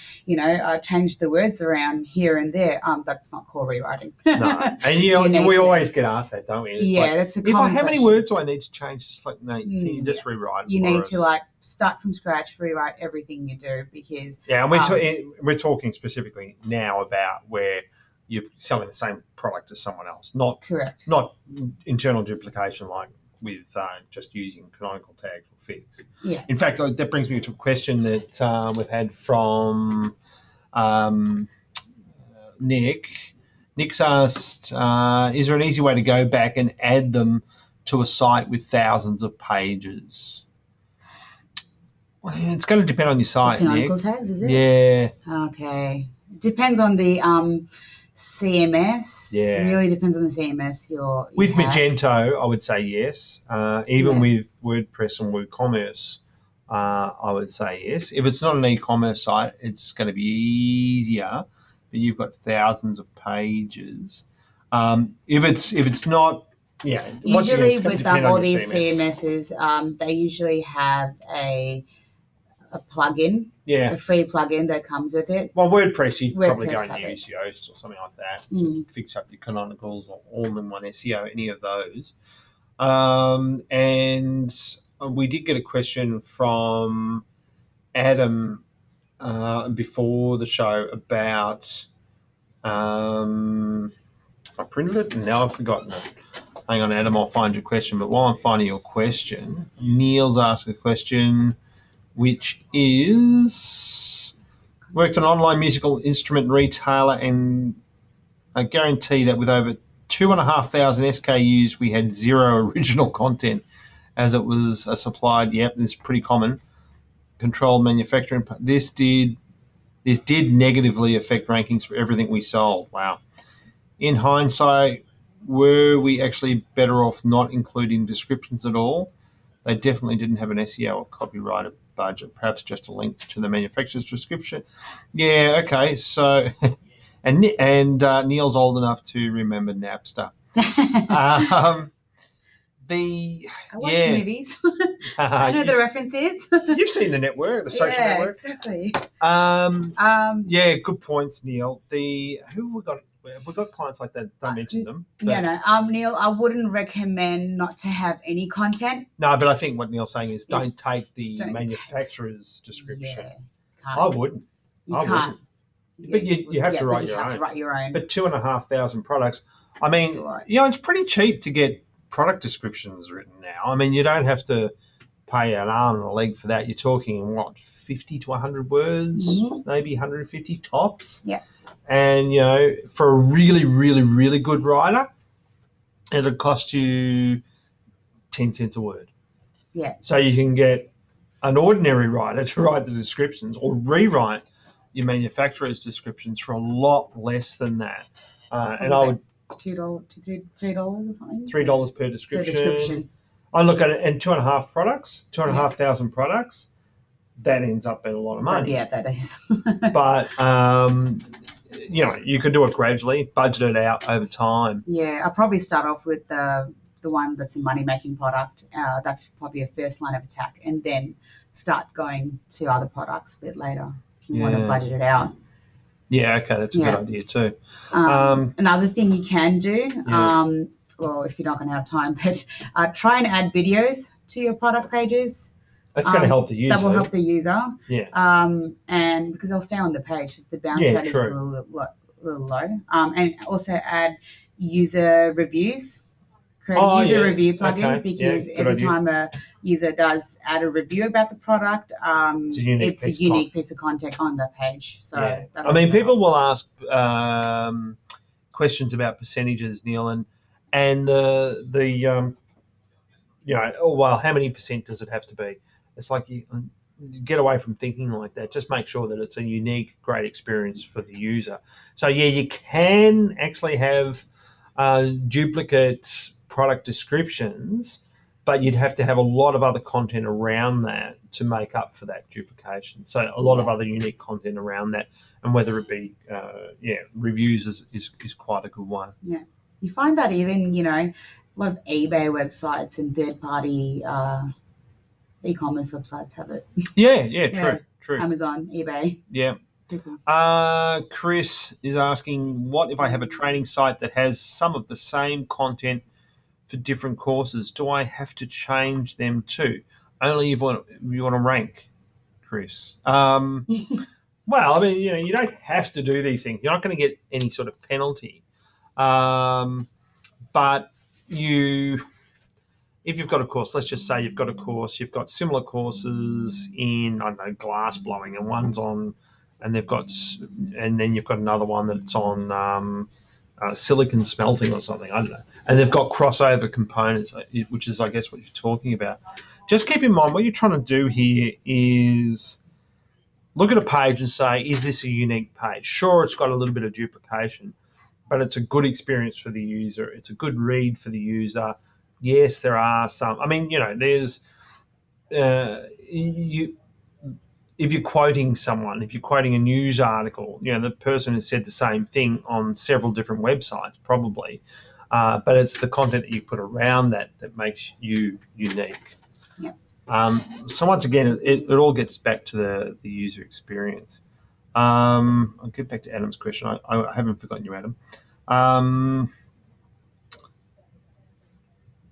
change the words around here and there?" That's not called rewriting. No, and we always get asked that, don't we? It's that's a common how many question. words do I need to change? Just like, no, can you just rewrite it? You need to start from scratch, rewrite everything you do because and we're talking specifically now about where you're selling the same product as someone else, not correct, not internal duplication like with just using canonical tags or fix. Yeah. In fact, that brings me to a question that we've had from Nick. Nick's asked, is there an easy way to go back and add them to a site with thousands of pages? Well, it's going to depend on your site, canonical Nick. tags, is it? Yeah. Okay. Depends on the CMS. Yeah. Really depends on the CMS With Magento, I would say yes. Even with WordPress and WooCommerce, I would say yes. If it's not an e-commerce site, it's going to be easier, but you've got thousands of pages. If it's not, Usually with all these CMSs, they usually have a plugin. Yeah. A free plugin that comes with it. Well, WordPress, you'd probably go and use Yoast or something like that to fix up your canonicals or all-in-one SEO, any of those. And we did get a question from Adam before the show about, I printed it and now I've forgotten it. Hang on, Adam, I'll find your question. But while I'm finding your question, Neil's asked a question which is, worked an online musical instrument retailer and I guarantee that with over 2,500 SKUs, we had zero original content as it was supplied. Yep, this is pretty common. Controlled manufacturing. This did negatively affect rankings for everything we sold. Wow. In hindsight, were we actually better off not including descriptions at all? They definitely didn't have an SEO or copyright budget, perhaps just a link to the manufacturer's description. Yeah, okay, so, and Neil's old enough to remember Napster. I watch movies. I know the references. You've seen the network, the social network. Exactly. Yeah, good points, Neil. We've got clients like that. Don't mention them. Neil, I wouldn't recommend not to have any content. No, but I think what Neil's saying is don't take the manufacturer's description. Yeah, I wouldn't. You can't. But you have to write your own. But 2,500 products. I mean, it's pretty cheap to get product descriptions written now. I mean, you don't have to pay an arm and a leg for that. You're talking, 50 to 100 words, maybe 150 tops. Yeah. And, for a really, really, really good writer, it'll cost you 10 cents a word. Yeah. So you can get an ordinary writer to write the descriptions or rewrite your manufacturer's descriptions for a lot less than that. And I would... $2, $3 or something? $3 per description. I look at it, and 2.5 products, 2,500 products, that ends up being a lot of money. Yeah, that is. But you could do it gradually, budget it out over time. Yeah, I'll probably start off with the one that's a money making product. That's probably a first line of attack, and then start going to other products a bit later if you want to budget it out. Yeah, okay, that's a good idea too. Another thing you can do, well, if you're not going to have time, but try and add videos to your product pages. That's going to help the user. That will help the user. Yeah. And because they'll stay on the page. The bounce rate is a little low. And also add user reviews. Create a user review plugin because every time a user does add a review about the product, it's a unique piece of content on the page. So people will ask questions about percentages, Neil, and how many percent does it have to be? It's like you get away from thinking like that. Just make sure that it's a unique, great experience for the user. So you can actually have duplicate product descriptions, but you'd have to have a lot of other content around that to make up for that duplication. So a lot of other unique content around that, and whether it be reviews is quite a good one. Yeah, you find that even a lot of eBay websites and third-party e-commerce websites have it. Yeah, true. Amazon, eBay. Yeah. Chris is asking, what if I have a training site that has some of the same content for different courses? Do I have to change them too? Only if you want to rank, Chris. Well, I mean, you don't have to do these things. You're not going to get any sort of penalty. But if you've got a course, let's just say you've got a course, you've got similar courses in, I don't know, glass blowing, and one's on, and then you've got another one that's on silicon smelting or something, I don't know, and they've got crossover components, which is, I guess, what you're talking about. Just keep in mind what you're trying to do here is look at a page and say, is this a unique page? Sure, it's got a little bit of duplication, but it's a good experience for the user. It's a good read for the user. Yes, there are some. I mean, there's if you're quoting someone, if you're quoting a news article, the person has said the same thing on several different websites, probably, but it's the content that you put around that makes you unique. Yeah. So once again, it all gets back to the user experience. I'll get back to Adam's question. I haven't forgotten you, Adam.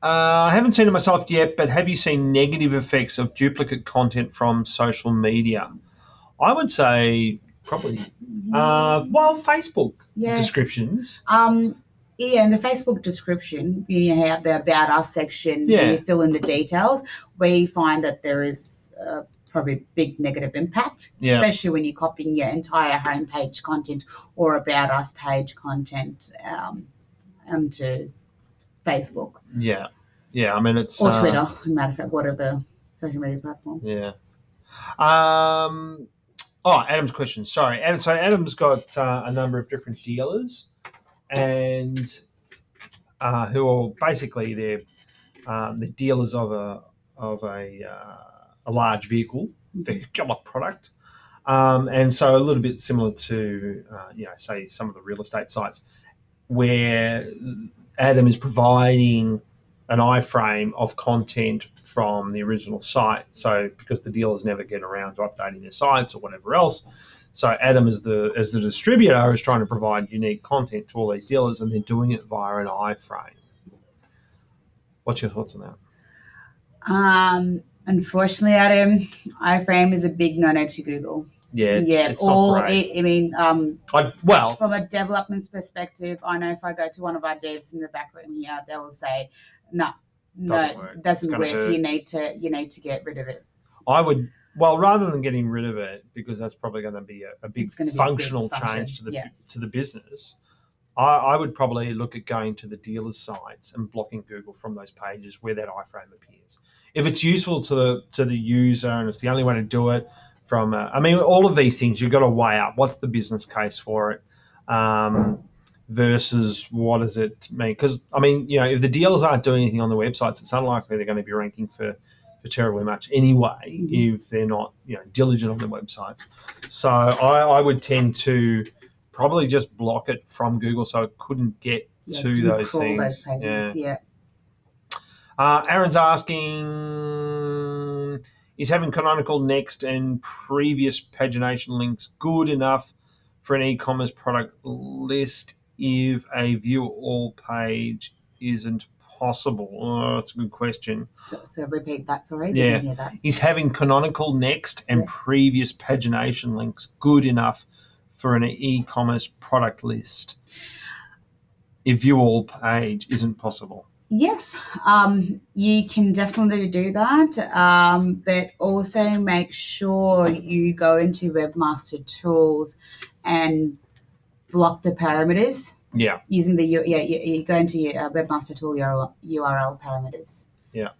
I haven't seen it myself yet, but have you seen negative effects of duplicate content from social media? I would say probably, Facebook descriptions. In the Facebook description, you have the About Us section where you fill in the details. We find that there is probably a big negative impact, especially when you're copying your entire homepage content or About Us page content onto Facebook. Yeah. I mean, it's or Twitter, matter of fact, whatever social media platform. Yeah. Adam's question. Sorry, Adam. So Adam's got a number of different dealers, and who are basically the dealers of a large vehicle product, and so a little bit similar to say some of the real estate sites where Adam is providing an iframe of content from the original site. So because the dealers never get around to updating their sites or whatever else, so Adam as the distributor is trying to provide unique content to all these dealers, and they're doing it via an iframe. What's your thoughts on that? Unfortunately, Adam, iframe is a big no-no to Google. Yeah, it's not great. I mean, well, from a development's perspective, I know if I go to one of our devs in the back room here, they will say, no, it doesn't work. Hurt. You need to get rid of it. I would, rather than getting rid of it, because that's probably going to be a big functional change to the business, I would probably look at going to the dealer's sites and blocking Google from those pages where that iframe appears. If it's useful to the user and it's the only way to do it, all of these things you've got to weigh up. What's the business case for it? versus what does it mean? Because, I mean, if the dealers aren't doing anything on the websites, it's unlikely they're going to be ranking for terribly much anyway if they're not, diligent on the websites. So I would tend to probably just block it from Google so it couldn't get to those things. Those pages, yeah. Aaron's asking, is having canonical next and previous pagination links good enough for an e-commerce product list if a view all page isn't possible? Oh, that's a good question. So repeat that, sorry. Yeah. Didn't hear that. Is having canonical next and previous pagination links good enough for an e-commerce product list if view all page isn't possible? Yes, you can definitely do that, but also make sure you go into Webmaster Tools and block the parameters. Yeah. Using you go into your Webmaster Tool URL parameters. Yeah.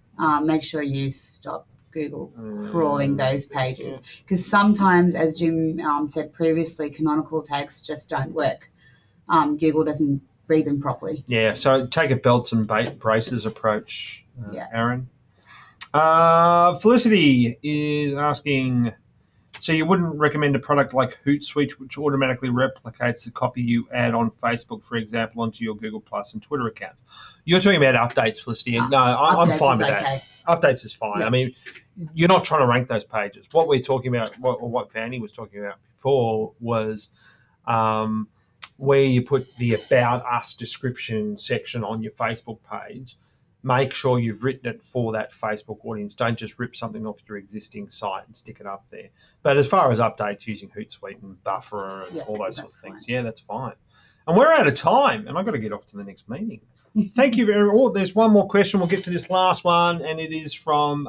Make sure you stop Google crawling those pages, because sometimes, as Jim said previously, canonical tags just don't work. Google doesn't read them properly. Yeah, so take a belts and braces approach, Aaron. Felicity is asking, so you wouldn't recommend a product like Hootsuite, which automatically replicates the copy you add on Facebook, for example, onto your Google Plus and Twitter accounts? You're talking about updates, Felicity. No, I'm fine with that. Updates is fine. Yeah. I mean, you're not trying to rank those pages. What we're talking about, what Vanny was talking about before, was where you put the About Us description section on your Facebook page. Make sure you've written it for that Facebook audience. Don't just rip something off your existing site and stick it up there. But as far as updates using Hootsuite and Buffer and all those sorts of things, that's fine. And we're out of time, and I've got to get off to the next meeting. Thank you very much. There's one more question. We'll get to this last one, and it is from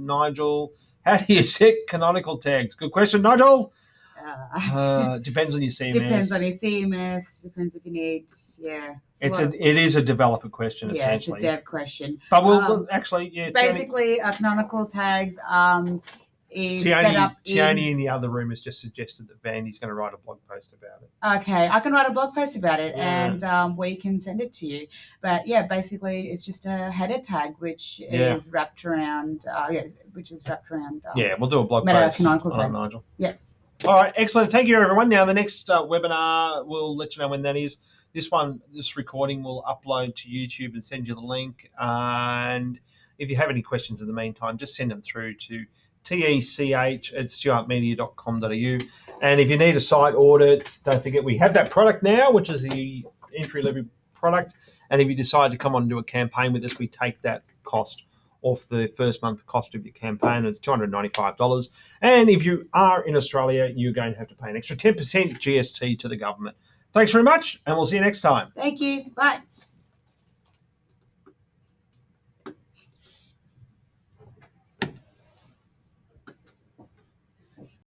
Nigel. How do you set canonical tags? Good question, Nigel. Depends on your CMS. Depends on your CMS. Depends if you need, It is a developer question, essentially. It's a dev question. But we'll actually, basically, canonical tags is set up. Tiani in the other room has just suggested that Vandy's going to write a blog post about it. Okay, I can write a blog post about it, and we can send it to you. But basically, it's just a header tag which is wrapped around. We'll do a blog post canonical tag. Nigel. Yeah. All right, excellent. Thank you, everyone. Now, the next webinar, we'll let you know when that is. This recording will upload to YouTube and send you the link. And if you have any questions in the meantime, just send them through to tech@stuartmedia.com.au. And if you need a site audit, don't forget we have that product now, which is the entry-level product. And if you decide to come on and do a campaign with us, we take that cost off the first month cost of your campaign. It's $295. And if you are in Australia, you're going to have to pay an extra 10% GST to the government. Thanks very much, and we'll see you next time. Thank you. Bye.